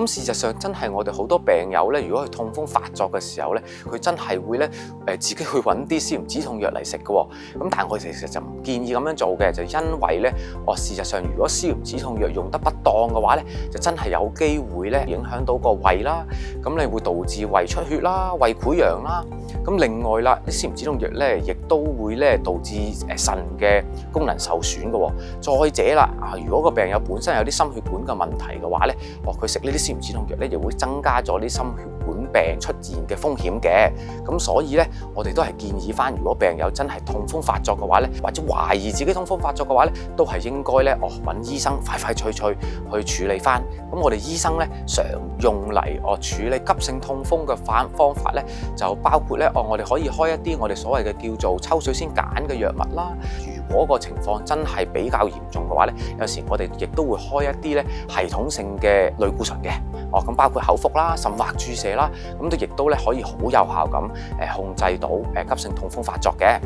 咁事實上真係我哋好多病友咧，如果佢痛風發作嘅時候咧，佢真係會咧自己去揾啲消炎止痛藥嚟食嘅喎。咁但係我哋其實就唔建議咁樣做嘅，就因為咧事實上如果消炎止痛藥用得不當嘅話咧，就真係有機會咧影響到個胃啦，咁你會導致胃出血啦、胃潰瘍啦。咁另外啦，啲消炎止痛藥咧，亦都會咧導致腎嘅功能受損嘅喎。再者啦，如果個病友本身有啲心血管嘅問題嘅話咧，佢食呢啲消炎止痛藥咧，亦會增加咗啲心血管病出現嘅風險嘅。咁所以咧，我哋都係建議翻，如果病友真係痛風發作嘅話咧，或者懷疑自己痛風發作嘅話咧，都係應該咧揾醫生快快脆脆去處理翻。咁我哋醫生咧常用嚟處理急性痛風嘅方法咧，就包括咧我哋可以開一啲我哋所謂嘅叫做抽水先鹼嘅藥物啦。如果個情況真係比較嚴重嘅話咧，有時我哋亦都會開一啲咧系統性嘅類固醇嘅。咁包括口服啦、甚或注射啦，咁亦都咧可以好有效咁控制到急性痛風發作嘅。